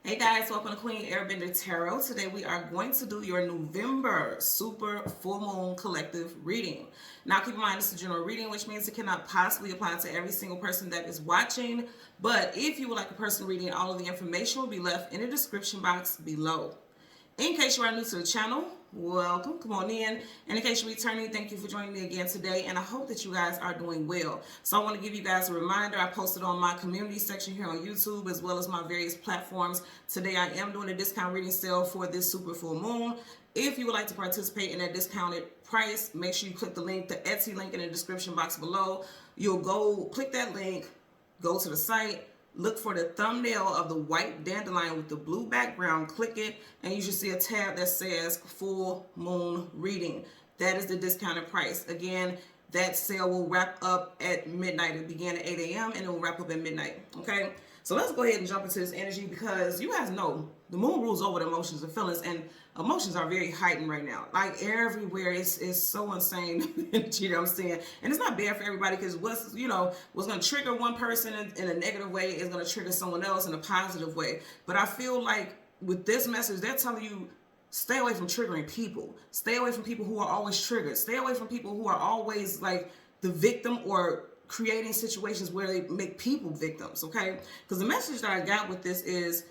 Hey guys, welcome to Queen Airbender Tarot. Today we are going to do your November Super Full Moon Collective reading. Now keep in mind this is a general reading, which means it cannot possibly apply to every single person that is watching. But if you would like a personal reading, all of the information will be left in the description box below. In case you are new to the channel, welcome, come on in. And in case you're returning, thank you for joining me again today. And I hope that you guys are doing well. So I want to give you guys a reminder. I posted on my community section here on YouTube as well as my various platforms. Today I am doing a discount reading sale for this super full moon. If you would like to participate in that discounted price, make sure you click the link, the Etsy link in the description box below. You'll go click that link, go to the site. Look for the thumbnail of the white dandelion with the blue background. Click it, and you should see a tab that says Full Moon Reading. That is the discounted price. Again, that sale will wrap up at midnight. It began at 8 a.m. and it will wrap up at midnight. Okay? So let's go ahead and jump into this energy because you guys know the moon rules over the emotions and feelings, and emotions are very heightened right now. Like everywhere, it's so insane. You know what I'm saying? And it's not bad for everybody because what's going to trigger one person in a negative way is going to trigger someone else in a positive way. But I feel like with this message, they're telling you stay away from triggering people. Stay away from people who are always triggered. Stay away from people who are always like the victim or creating situations where they make people victims, okay? Because the message that I got with this is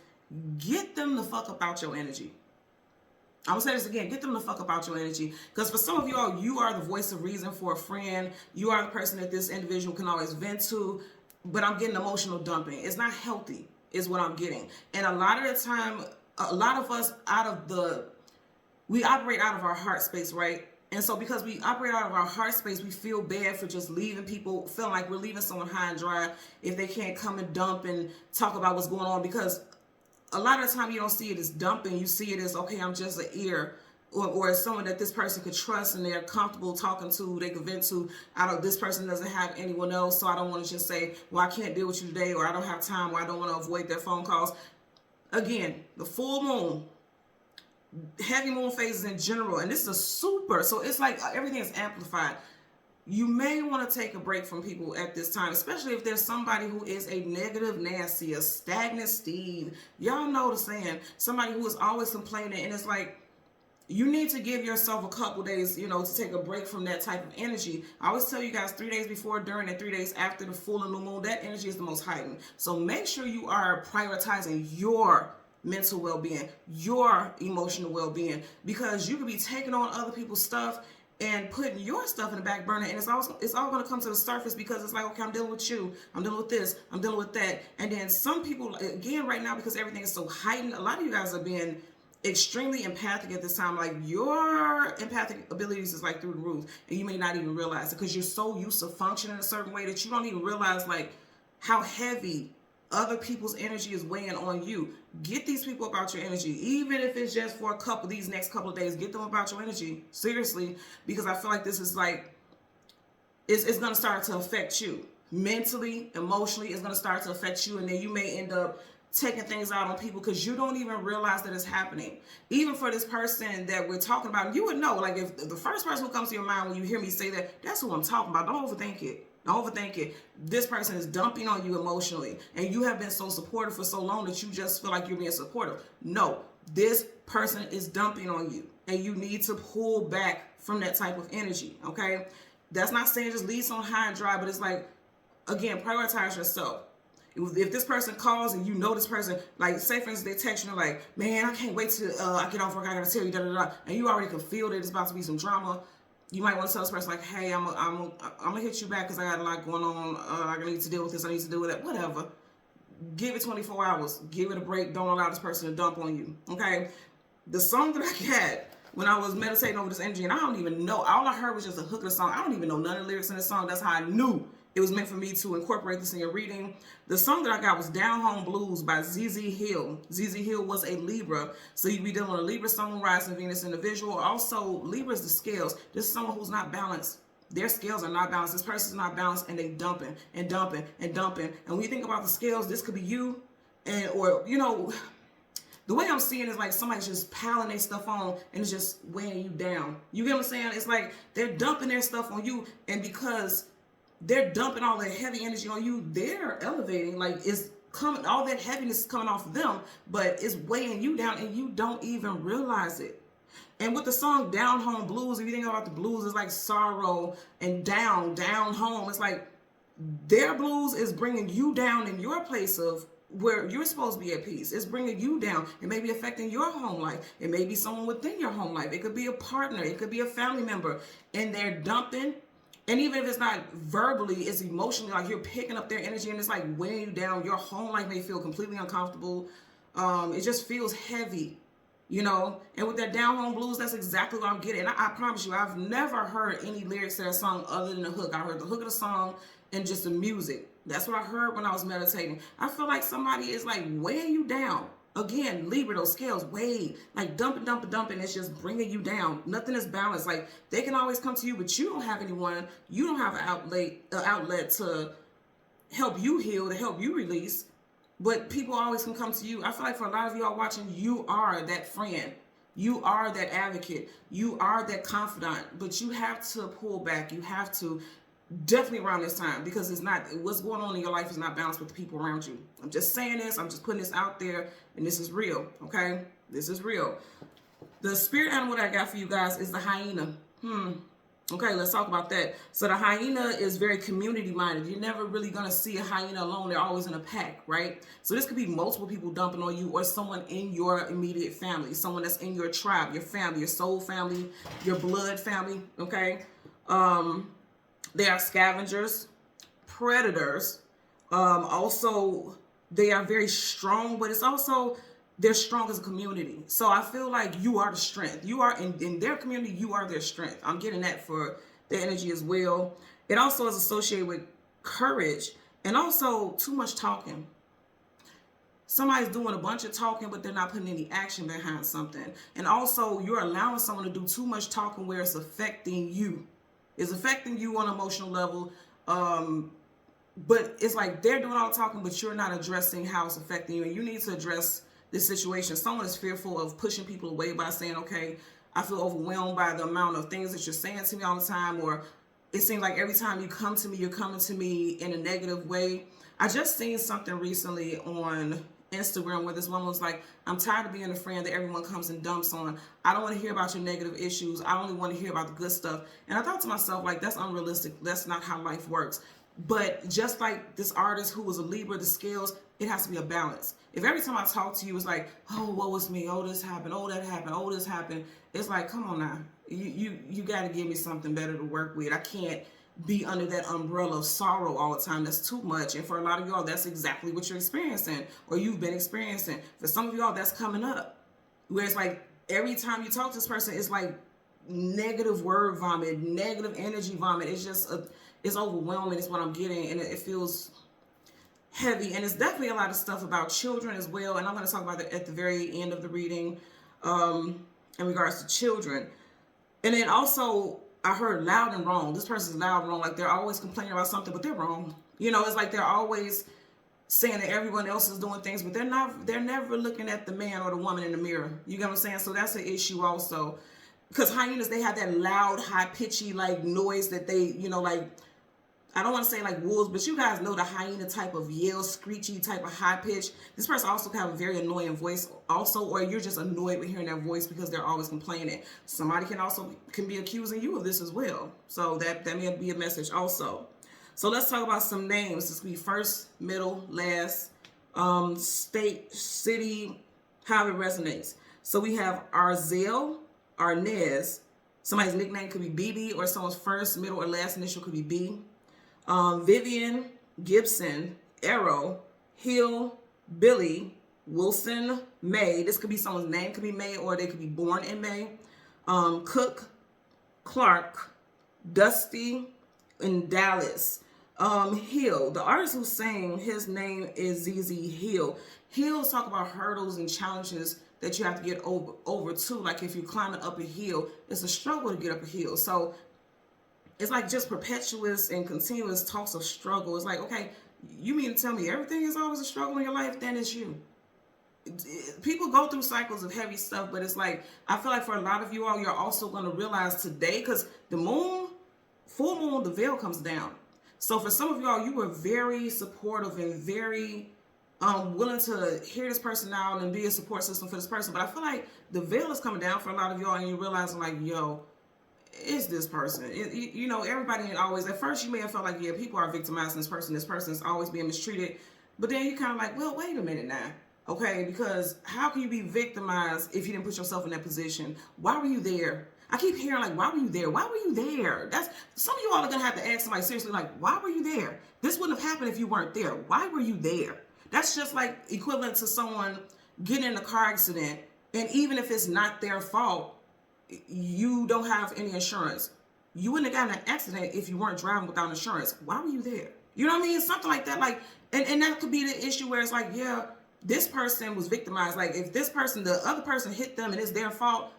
get them the fuck up out your energy. I'm gonna say this again, get them the fuck up out your energy. Because for some of y'all, you are the voice of reason for a friend. You are the person that this individual can always vent to, but I'm getting emotional dumping. It's not healthy, is what I'm getting. And a lot of the time, a lot of us we operate out of our heart space, right? And so because we operate out of our heart space, we feel bad for just leaving people, feeling like we're leaving someone high and dry if they can't come and dump and talk about what's going on. Because a lot of the time you don't see it as dumping. You see it as, okay, I'm just an ear, or as someone that this person could trust and they're comfortable talking to, they could vent to. This person doesn't have anyone else, so I don't want to just say, well, I can't deal with you today, or I don't have time, or I don't want to avoid their phone calls. Again, the full moon, heavy moon phases in general, and this is a super, so it's like everything is amplified. You may want to take a break from people at this time, especially if there's somebody who is a negative Nancy, a stagnant Steve. Y'all know the saying, somebody who is always complaining, and it's like, you need to give yourself a couple days, to take a break from that type of energy. I always tell you guys 3 days before, during, and 3 days after the full and new moon, that energy is the most heightened. So make sure you are prioritizing your mental well-being, your emotional well-being, because you could be taking on other people's stuff and putting your stuff in the back burner, and it's all going to come to the surface because it's like, okay, I'm dealing with you, I'm dealing with this, I'm dealing with that. And then some people, again, right now, because everything is so heightened, a lot of you guys are being extremely empathic at this time. Like your empathic abilities is like through the roof, and you may not even realize it because you're so used to functioning a certain way that you don't even realize like how heavy other people's energy is weighing on you. Get these people about your energy, even if it's just for these next couple of days. Get them about your energy, seriously, because I feel like this is like, it's going to start to affect you mentally, emotionally. It's going to start to affect you, and then you may end up taking things out on people because you don't even realize that it's happening. Even for this person that we're talking about, you would know, like if the first person who comes to your mind when you hear me say that, that's who I'm talking about. Don't overthink it. Don't overthink it. This person is dumping on you emotionally, and you have been so supportive for so long that you just feel like you're being supportive. No, this person is dumping on you, and you need to pull back from that type of energy, okay? That's not saying just leave someone high and dry, but it's like, again, prioritize yourself. If this person calls and you know this person, like say for instance, they text you like, man, I can't wait till I get off work, I gotta tell you, da-da-da, and you already can feel that it's about to be some drama, you might want to tell this person like, hey, I'm gonna hit you back because I got a lot going on. I need to deal with this. I need to deal with that. Whatever. Give it 24 hours. Give it a break. Don't allow this person to dump on you. Okay. The song that I got when I was meditating over this energy, and I don't even know. All I heard was just a hook of the song. I don't even know none of the lyrics in the song. That's how I knew it was meant for me to incorporate this in your reading. The song that I got was Down Home Blues by ZZ Hill. ZZ Hill was a Libra. So you'd be dealing with a Libra, Sun, Rising, Venus individual. Also, Libra is the scales. This is someone who's not balanced. Their scales are not balanced. This person's not balanced, and they dumping and dumping and dumping. And when you think about the scales, this could be you, or the way I'm seeing it is like somebody's just piling their stuff on and it's just weighing you down. You get what I'm saying? It's like they're dumping their stuff on you, and because they're dumping all their heavy energy on you, they're elevating. Like it's coming, all that heaviness is coming off of them, but it's weighing you down and you don't even realize it. And with the song Down Home Blues, if you think about the blues, it's like sorrow and down home. It's like their blues is bringing you down in your place of where you're supposed to be at peace. It's bringing you down. It may be affecting your home life. It may be someone within your home life. It could be a partner. It could be a family member. And they're dumping. And even if it's not verbally, it's emotionally, like you're picking up their energy and it's like weighing you down. Your home life may feel completely uncomfortable. It just feels heavy. You know, and with that down home blues, that's exactly what I'm getting. And I promise you, I've never heard any lyrics to that song other than the hook. I heard the hook of the song and just the music. That's what I heard when I was meditating. I feel like somebody is like weighing you down. Again, Libra, those scales, weigh, like dumping. It's just bringing you down. Nothing is balanced. Like they can always come to you, but you don't have anyone. You don't have an outlet to help you heal, to help you release. But people always can come to you. I feel like for a lot of y'all watching, you are that friend. You are that advocate. You are that confidant. But you have to pull back. You have to definitely around this time, because it's not, what's going on in your life is not balanced with the people around you. I'm just saying this. I'm just putting this out there, and this is real, okay? This is real. The spirit animal that I got for you guys is the hyena. Okay, let's talk about that. So the hyena is very community minded. You're never really going to see a hyena alone. They're always in a pack, right? So this could be multiple people dumping on you, or someone in your immediate family, someone that's in your tribe, your family, your soul family, your blood family, okay? They are scavengers, predators. Also, they are very strong, but it's also, they're strong as a community. So I feel like you are the strength. You are in their community, you are their strength. I'm getting that for the energy as well. It also is associated with courage and also too much talking. Somebody's doing a bunch of talking, but they're not putting any action behind something. And also you're allowing someone to do too much talking where it's affecting you. It's affecting you on an emotional level. But it's like they're doing all the talking, but you're not addressing how it's affecting you. And you need to address this situation. Someone is fearful of pushing people away by saying, okay, I feel overwhelmed by the amount of things that you're saying to me all the time, or it seems like every time you come to me, you're coming to me in a negative way. I just seen something recently on Instagram where this woman was like, I'm tired of being a friend that everyone comes and dumps on. I don't want to hear about your negative issues. I only want to hear about the good stuff. And I thought to myself, like, that's unrealistic. That's not how life works. But just like this artist who was a Libra, the scales, it has to be a balance. If every time I talk to you, it's like, oh, what was me? Oh, this happened. Oh, that happened. Oh, this happened. It's like, come on now. You got to give me something better to work with. I can't be under that umbrella of sorrow all the time. That's too much. And for a lot of y'all, that's exactly what you're experiencing, or you've been experiencing. For some of y'all, that's coming up. Where it's like every time you talk to this person, it's like negative word vomit, negative energy vomit. It's just it's overwhelming is what I'm getting, and it feels heavy. And it's definitely a lot of stuff about children as well, and I'm going to talk about that at the very end of the reading in regards to children. And then also I heard loud and wrong. This person's loud and wrong, like they're always complaining about something, but they're wrong. You know, it's like they're always saying that everyone else is doing things, but they're never looking at the man or the woman in the mirror. You get what I'm saying? So that's an issue also, because hyenas, they have that loud, high pitchy like noise that they, you know, like, I don't want to say like wolves, but you guys know the hyena type of yell, screechy type of high pitch. This person also can have a very annoying voice also, or you're just annoyed with hearing their voice because they're always complaining. Somebody can be accusing you of this as well. So that may be a message also. So let's talk about some names. This will be first, middle, last, state, city, however it resonates. So we have Arzel, Arnez. Somebody's nickname could be BB, or someone's first, middle, or last initial could be B. Vivian, Gibson, Arrow, Hill, Billy, Wilson, May. This could be someone's name, could be May, or they could be born in May. Cook, Clark, Dusty, and Dallas. Hill, the artist who's saying his name is ZZ Hill. Hill's talk about hurdles and challenges that you have to get over too. Like if you're climbing up a hill, it's a struggle to get up a hill. So it's like just perpetuous and continuous talks of struggle. It's like, okay, you mean to tell me everything is always a struggle in your life? Then it's you. People go through cycles of heavy stuff, but it's like, I feel like for a lot of you all, you're also going to realize today, because the moon, full moon, the veil comes down. So for some of y'all, you were very supportive and very willing to hear this person out and be a support system for this person. But I feel like the veil is coming down for a lot of y'all, and you're realizing like, yo, it's this person. You know, everybody ain't always, at first you may have felt like, yeah, people are victimizing this person is always being mistreated. But then you kind of like, well, wait a minute now. Okay, because how can you be victimized if you didn't put yourself in that position? Why were you there? I keep hearing like, why were you there? Why were you there? That's, some of you all are gonna have to ask somebody seriously, like, why were you there? This wouldn't have happened if you weren't there. Why were you there? That's just like equivalent to someone getting in a car accident, and even if it's not their fault, you don't have any insurance. You wouldn't have gotten an accident if you weren't driving without insurance. Why were you there? You know what I mean? Something like that. Like, and that could be the issue where it's like, yeah, this person was victimized. Like, if this person, the other person hit them and it's their fault,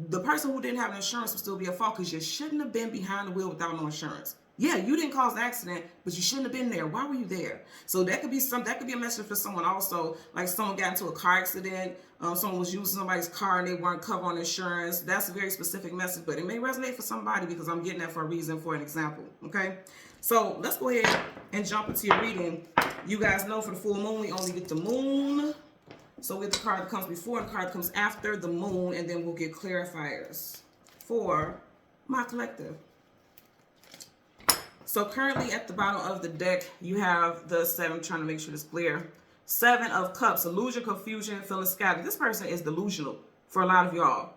the person who didn't have insurance would still be at fault because you shouldn't have been behind the wheel without no insurance. Yeah, you didn't cause the accident, but you shouldn't have been there. Why were you there? So that could be a message for someone also. Like, someone got into a car accident, someone was using somebody's car and they weren't covered on insurance. That's a very specific message, but it may resonate for somebody because I'm getting that for a reason, for an example. Okay, so let's go ahead and jump into your reading. You guys know for the full moon, we only get the moon. So we get the card that comes before and the card that comes after the moon, and then we'll get clarifiers for my collective. So currently at the bottom of the deck, you have the 7, trying to make sure it's clear. 7 of Cups, illusion, confusion, feeling scattered. This person is delusional for a lot of y'all.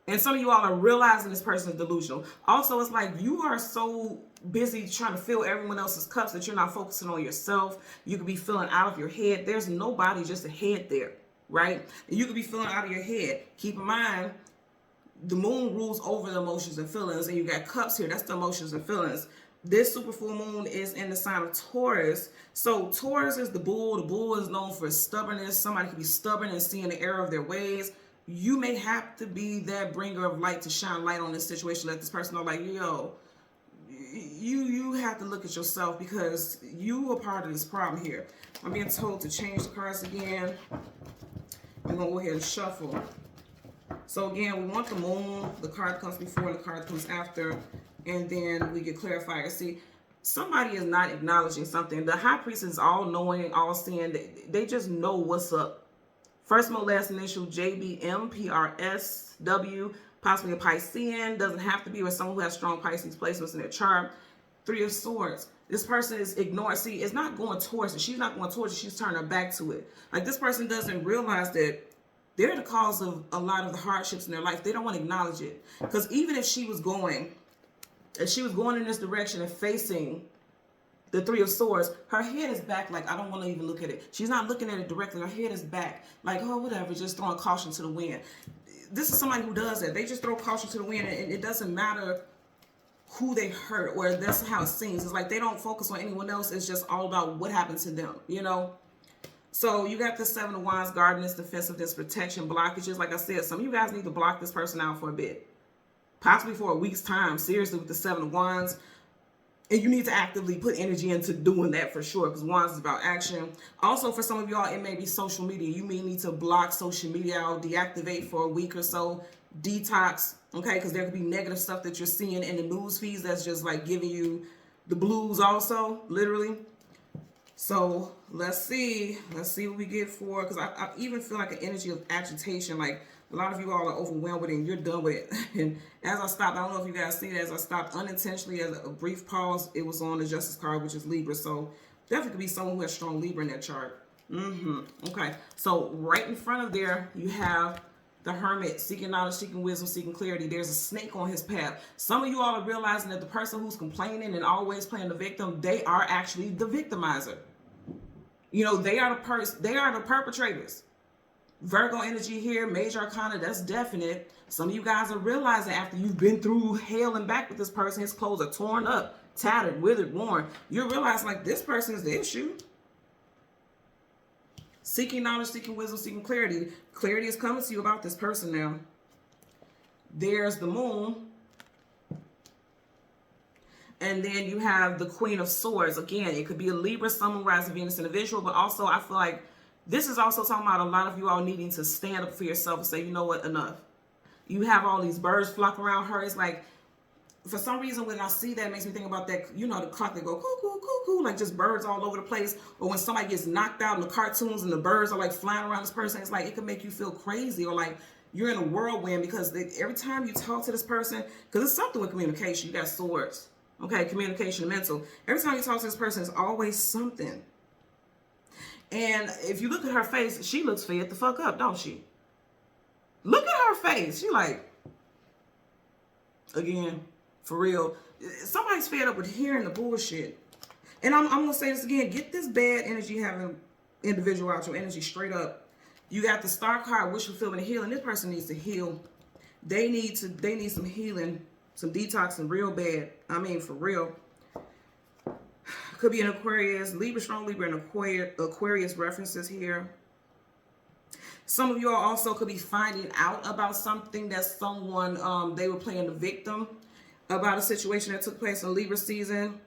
And some of you all are realizing this person is delusional. Also, it's like you are so busy trying to fill everyone else's cups that you're not focusing on yourself. You could be feeling out of your head. There's nobody, just a head there, right? And you could be feeling out of your head. Keep in mind, the moon rules over the emotions and feelings, and you got cups here. That's the emotions and feelings. This super full moon is in the sign of Taurus. So Taurus is the bull. The bull is known for stubbornness. Somebody can be stubborn and seeing the error of their ways. You may have to be that bringer of light to shine light on this situation. Let this person know, like, yo, you have to look at yourself because you are part of this problem here. I'm being told to change the cards again. I'm going to go ahead and shuffle. So again, we want the moon, the card that comes before and the card that comes after, and then we get clarifiers. See, somebody is not acknowledging something. The high priest is all knowing, all seeing. They just know what's up. First mode, last initial, JBM, PRSW, possibly a Piscean. Doesn't have to be, with someone who has strong Pisces placements in their chart. 3 of Swords. This person is ignoring. See, it's not going towards it. She's not going towards it. She's turning her back to it. Like, this person doesn't realize that they're the cause of a lot of the hardships in their life. They don't want to acknowledge it. Because even if she was going in this direction and facing the 3 of Swords, her head is back. Like, I don't want to even look at it. She's not looking at it directly. Her head is back. Like, oh, whatever, just throwing caution to the wind. This is somebody who does that. They just throw caution to the wind, and it doesn't matter who they hurt, or that's how it seems. It's like they don't focus on anyone else. It's just all about what happened to them, you know? So you got the 7 of Wands, guardedness, defensiveness, protection, blockages. Like I said, some of you guys need to block this person out for a bit. Possibly for a week's time, seriously, with the 7 of Wands. And you need to actively put energy into doing that for sure, because Wands is about action. Also, for some of y'all, it may be social media. You may need to block social media out, deactivate for a week or so, detox, okay? Because there could be negative stuff that you're seeing in the news feeds that's just like giving you the blues also, literally. So let's see what we get for, because I even feel like an energy of agitation. Like, a lot of you all are overwhelmed with it and you're done with it. And as I stopped, I don't know if you guys see it, as I stopped unintentionally, as a brief pause, it was on the Justice card, which is Libra. So definitely could be someone who has strong Libra in their chart. Okay, so right in front of there, you have the Hermit, seeking knowledge, seeking wisdom, seeking clarity. There's a snake on his path. Some of you all are realizing that the person who's complaining and always playing the victim, they are actually the victimizer. You know, they are the perpetrators. Virgo energy here, major arcana, that's definite. Some of you guys are realizing after you've been through hell and back with this person, his clothes are torn up, tattered, withered, worn. You're realizing, like, this person is the issue. Seeking knowledge, seeking wisdom, seeking clarity. Clarity is coming to you about this person now. There's the moon. And then you have the Queen of Swords. Again, it could be a Libra, Sun, rising Venus individual, but also I feel like this is also talking about a lot of you all needing to stand up for yourself and say, you know what, enough. You have all these birds flock around her. It's like for some reason, when I see that, it makes me think about that, you know, the clock that go cuckoo, cuckoo, like just birds all over the place. Or when somebody gets knocked out in the cartoons and the birds are like flying around this person, it's like it can make you feel crazy, or like you're in a whirlwind, because every time you talk to this person, because it's something with communication, you got swords, okay, communication, mental. Every time you talk to this person, it's always something. And if you look at her face, she looks fed the fuck up, don't she? Look at her face. She like, again, for real, somebody's fed up with hearing the bullshit. And I'm going to say this again. Get this bad energy having individual out your energy straight up. You got the Star card, wish fulfillment and healing. This person needs to heal. They need some healing, some detoxing real bad. I mean, for real. Could be an Aquarius, Libra, strong Libra, and Aquarius references here. Some of you all also could be finding out about something that someone, they were playing the victim about a situation that took place in Libra season,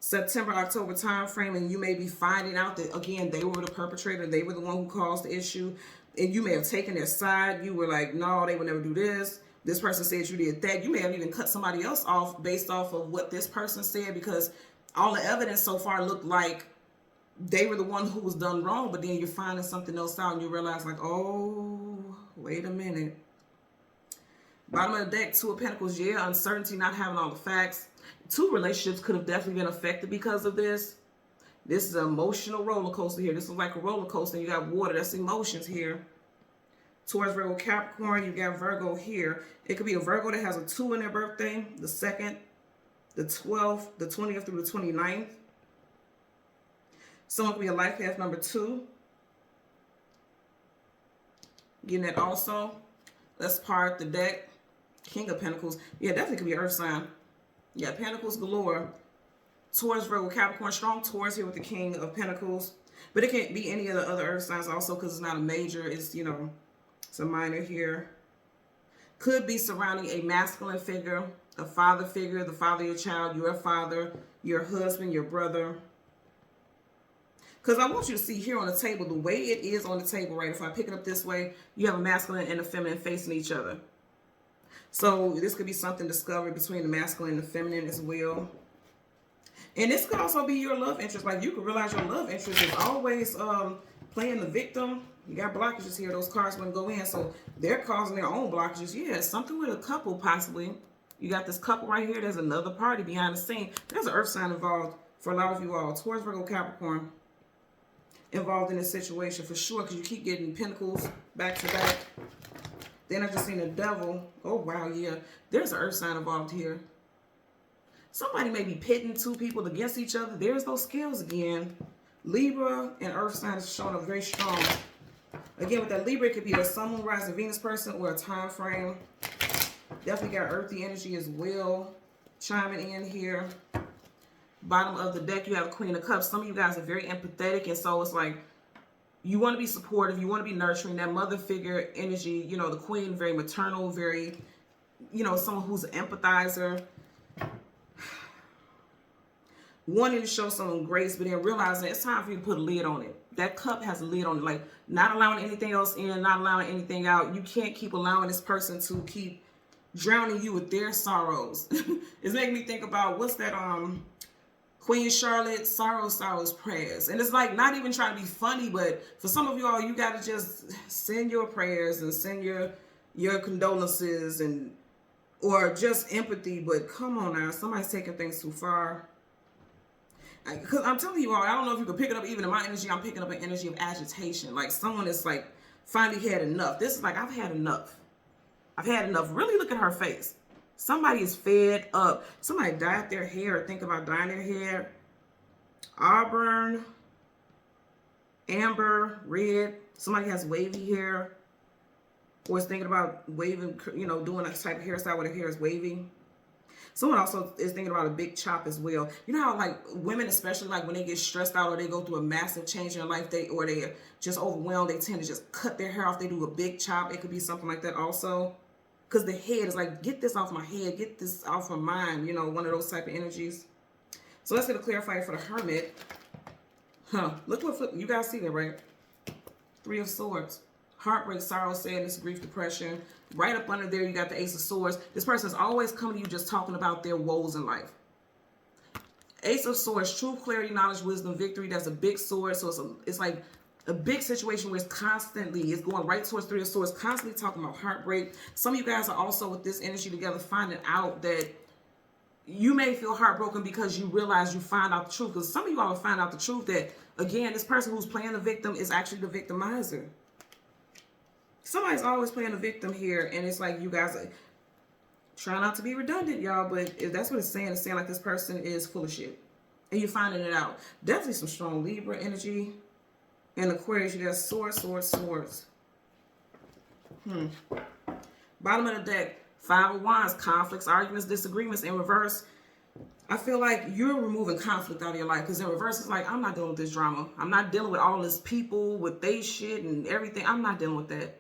September, October time frame, and you may be finding out that, again, they were the perpetrator, they were the one who caused the issue, and you may have taken their side. You were like, no, they would never do this. This person said you did that. You may have even cut somebody else off based off of what this person said, because all the evidence so far looked like they were the one who was done wrong, but then you're finding something else out and you realize like, oh, wait a minute. Bottom of the deck, Two of Pentacles, yeah, uncertainty, not having all the facts. Two relationships could have definitely been affected because of this. This is an emotional roller coaster here. This is like a roller coaster. You got water, that's emotions here. Taurus, Virgo, Capricorn, you got Virgo here. It could be a Virgo that has a 2 in their birthday, the 2nd, the 12th, the 20th through the 29th. Someone could be a life path number 2. Getting that also. Let's part the deck. King of Pentacles. Yeah, definitely could be Earth sign. Yeah, Pentacles galore. Taurus, Virgo, Capricorn. Strong Taurus here with the King of Pentacles. But it can't be any of the other Earth signs also, because it's not a major. It's, you know, it's a minor here. Could be surrounding a masculine figure, a father figure, the father of your child, your father, your husband, your brother. Because I want you to see here on the table, the way it is on the table, right? If I pick it up this way, you have a masculine and a feminine facing each other. So this could be something discovered between the masculine and the feminine as well. And this could also be your love interest. Like, you could realize your love interest is always playing the victim. You got blockages here. Those cards wouldn't go in. So they're causing their own blockages. Yeah, something with a couple possibly. You got this couple right here. There's another party behind the scene. There's an earth sign involved for a lot of you all. Taurus, Virgo, Capricorn involved in this situation for sure, because you keep getting pentacles back to back. Then I just seen the devil. Oh, wow, yeah. There's an earth sign involved here. Somebody may be pitting two people against each other. There's those scales again. Libra and earth sign is showing up very strong. Again, with that Libra, it could be a Sun, Moon, Rising, Venus person or a time frame. Definitely got earthy energy as well chiming in here. Bottom of the deck, you have Queen of Cups. Some of you guys are very empathetic, and so it's like you want to be supportive, you want to be nurturing. That mother figure energy, you know, the Queen, very maternal, very, you know, someone who's an empathizer. Wanting to show someone grace, but then realizing it's time for you to put a lid on it. That cup has a lid on it, like not allowing anything else in, not allowing anything out. You can't keep allowing this person to keep drowning you with their sorrows. It's making me think about, what's that, Queen Charlotte, sorrows, prayers. And it's like not even trying to be funny, but for some of y'all, you got to just send your prayers and send your condolences and, or just empathy. But come on now, somebody's taking things too far. Because I'm telling you all, I don't know if you can pick it up. Even in my energy, I'm picking up an energy of agitation. Like someone is like finally had enough. This is like, I've had enough. I've had enough. Really look at her face. Somebody is fed up. Somebody dyed their hair or think about dyeing their hair. Auburn, amber, red. Somebody has wavy hair. Or is thinking about waving, you know, doing a type of hairstyle where their hair is wavy. Someone also is thinking about a big chop as well. You know how like women, especially like when they get stressed out or they go through a massive change in their life, or they're just overwhelmed, they tend to just cut their hair off. They do a big chop. It could be something like that also. Because the head is like, get this off my head, get this off of mine, you know, one of those type of energies. So let's get a clarifier for the Hermit. Look what, you guys see that, right? 3 of Swords. Heartbreak, sorrow, sadness, grief, depression. Right up under there, you got the Ace of Swords. This person is always coming to you just talking about their woes in life. Ace of Swords, truth, clarity, knowledge, wisdom, victory. That's a big sword. So it's like a big situation where it's going right towards Three of Swords, constantly talking about heartbreak. Some of you guys are also with this energy together, finding out that you may feel heartbroken because you realize you find out the truth. Because some of you all will find out the truth that, again, this person who's playing the victim is actually the victimizer. Somebody's always playing the victim here, and it's like you guys are trying not to be redundant, y'all, but if that's what it's saying like this person is full of shit. And you're finding it out. Definitely some strong Libra energy. And Aquarius, you got swords, swords, swords. Bottom of the deck, Five of Wands, conflicts, arguments, disagreements. In reverse, I feel like you're removing conflict out of your life. Because in reverse, it's like, I'm not dealing with this drama. I'm not dealing with all this people with they shit and everything. I'm not dealing with that.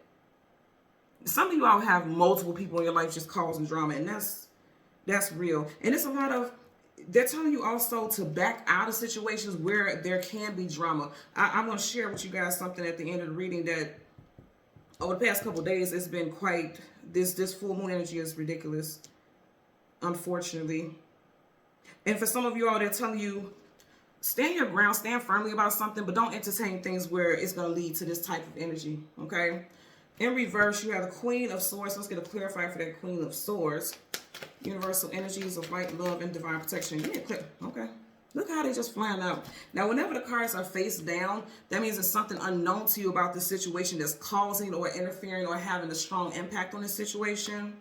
Some of you all have multiple people in your life just causing drama. And that's real. And it's a lot of, they're telling you also to back out of situations where there can be drama. I'm going to share with you guys something at the end of the reading that over the past couple of days, it's been quite, this full moon energy is ridiculous, unfortunately. And for some of you all, they're telling you, stand your ground, stand firmly about something, but don't entertain things where it's going to lead to this type of energy, okay? In reverse, you have the Queen of Swords. Let's get a clarifier for that Queen of Swords. Universal energies of light, love, and divine protection. Give me a clip. Okay. Look how they just flying out. Now, whenever the cards are face down, that means there's something unknown to you about this situation that's causing or interfering or having a strong impact on this situation.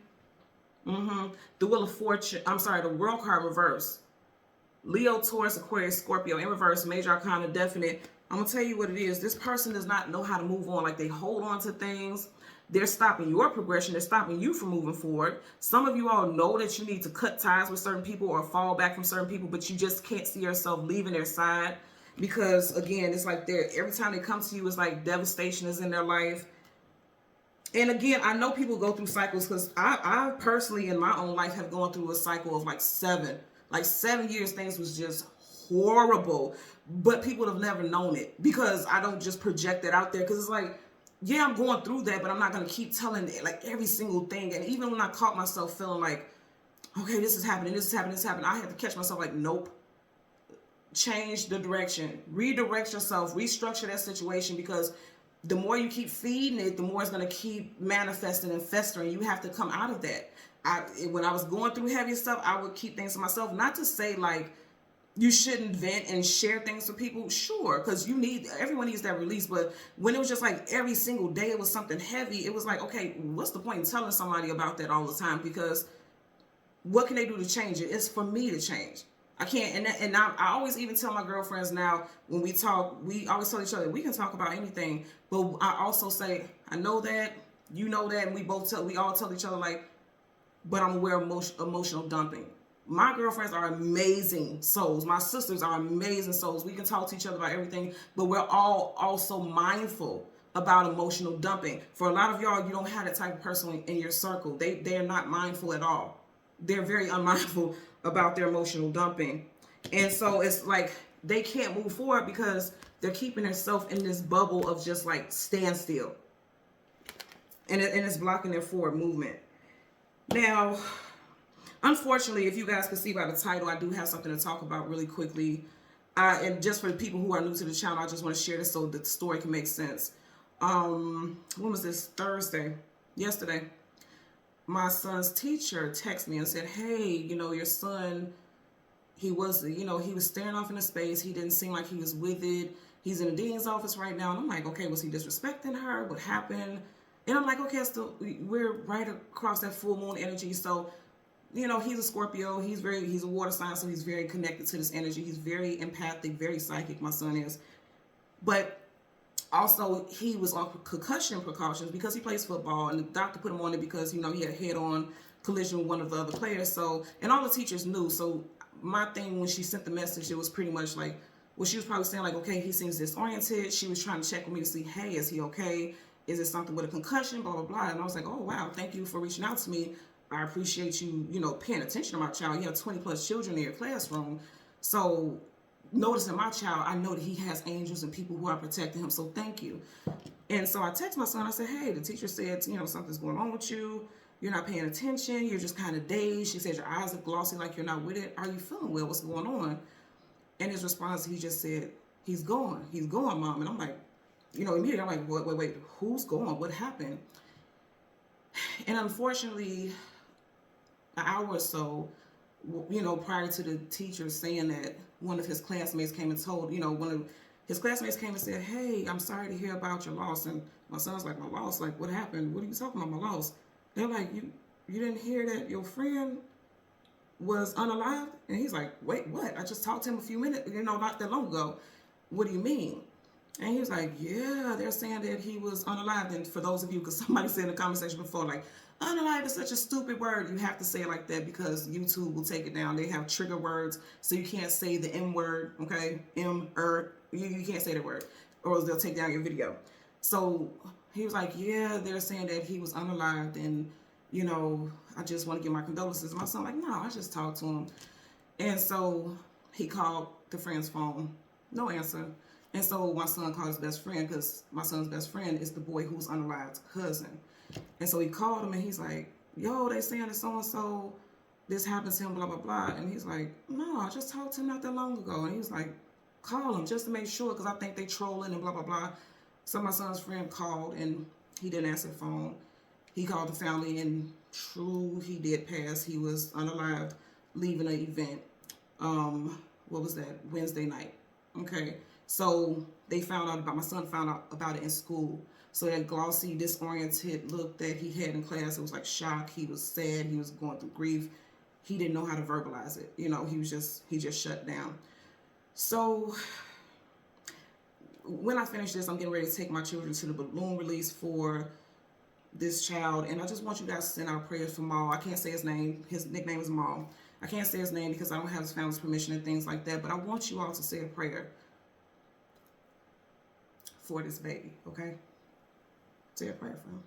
The Wheel of Fortune. I'm sorry, the World card reverse. Leo, Taurus, Aquarius, Scorpio in reverse. Major Arcana definite. I'm going to tell you what it is. This person does not know how to move on. Like, they hold on to things. They're stopping your progression. They're stopping you from moving forward. Some of you all know that you need to cut ties with certain people or fall back from certain people, but you just can't see yourself leaving their side because, again, it's like every time they come to you, it's like devastation is in their life. And again, I know people go through cycles because I personally in my own life have gone through a cycle of like 7 years. Things was just horrible, but people have never known it because I don't just project that out there because it's like, yeah, I'm going through that, but I'm not going to keep telling it, like every single thing. And even when I caught myself feeling like, okay, this is happening, this is happening, this is happening, I had to catch myself like, nope. Change the direction. Redirect yourself. Restructure that situation because the more you keep feeding it, the more it's going to keep manifesting and festering. You have to come out of that. When I was going through heavy stuff, I would keep things to myself. Not to say like, you shouldn't vent and share things with people, sure, because everyone needs that release. But when it was just like every single day it was something heavy, it was like, okay, what's the point in telling somebody about that all the time? Because what can they do to change it? It's for me to change. I can't, and I always even tell my girlfriends now when we talk, we always tell each other we can talk about anything. But I also say, I know that, you know that, and we all tell each other like, but I'm aware of emotional dumping. My girlfriends are amazing souls. My sisters are amazing souls. We can talk to each other about everything, but we're all also mindful about emotional dumping. For a lot of y'all, you don't have that type of person in your circle. They're not mindful at all. They're very unmindful about their emotional dumping. And so it's like they can't move forward because they're keeping themselves in this bubble of just like standstill. And it's blocking their forward movement. Now, unfortunately, if you guys can see by the title, I do have something to talk about really quickly. And just for the people who are new to the channel, I just want to share this so the story can make sense. When was this? Thursday. Yesterday. My son's teacher texted me and said, hey, your son, he was staring off into space. He didn't seem like he was with it. He's in the dean's office right now. And I'm like, okay, was he disrespecting her? What happened? And I'm like, okay, we're right across that full moon energy. So, he's a Scorpio. He's a water sign, so he's very connected to this energy. He's very empathic, very psychic, my son is. But also, he was on concussion precautions because he plays football, and the doctor put him on it because, he had a head-on collision with one of the other players. So, and all the teachers knew. So my thing, when she sent the message, it was pretty much like, well, she was probably saying like, okay, he seems disoriented. She was trying to check with me to see, hey, is he okay? Is it something with a concussion, blah, blah, blah. And I was like, oh, wow, thank you for reaching out to me. I appreciate you, paying attention to my child. You have 20 plus children in your classroom. So noticing my child, I know that he has angels and people who are protecting him. So thank you. And so I text my son. I said, hey, the teacher said, you know, something's going on with you. You're not paying attention. You're just kind of dazed. She said your eyes are glossy like you're not with it. Are you feeling well? What's going on? And his response, he just said, he's gone. He's gone, Mom. And I'm like, you know, immediately I'm like, wait, who's gone? What happened? And unfortunately, an hour or so, you know, prior to the teacher saying that, one of his classmates came and told, you know, one of his classmates came and said, hey, I'm sorry to hear about your loss. And my son's like, my loss? Like, what happened? What are you talking about, my loss? They're like, you didn't hear that your friend was unalived? And he's like, wait, what? I just talked to him a few minutes, you know, not that long ago. What do you mean? And he was like, yeah, they're saying that he was unalived. And for those of you, because somebody said in the comment section before, like, unalived is such a stupid word. You have to say it like that because YouTube will take it down. They have trigger words, so you can't say the M word, okay? You can't say the word, or else they'll take down your video. So he was like, yeah, they're saying that he was unalived, and, you know, I just want to give my condolences. My son like, no, I just talked to him. And so he called the friend's phone, no answer. And so my son called his best friend, because my son's best friend is the boy who's unalived's cousin. And so he called him and he's like, yo, they saying that so-and-so, this happened to him, blah, blah, blah. And he's like, no, I just talked to him not that long ago. And he was like, call him just to make sure, because I think they trolling and blah, blah, blah. So my son's friend called and he didn't answer the phone. He called the family, and true, he did pass. He was unalived, leaving an event. What was that? Wednesday night. Okay. So they found out about, my son found out about it in school. So that glossy, disoriented look that he had in class, it was like shock. He was sad. He was going through grief. He didn't know how to verbalize it. You know, he just shut down. So when I finish this, I'm getting ready to take my children to the balloon release for this child. And I just want you guys to send out prayers for Maul. I can't say his name. His nickname is Maul. I can't say his name because I don't have his family's permission and things like that. But I want you all to say a prayer for this baby, okay? Say a prayer for him.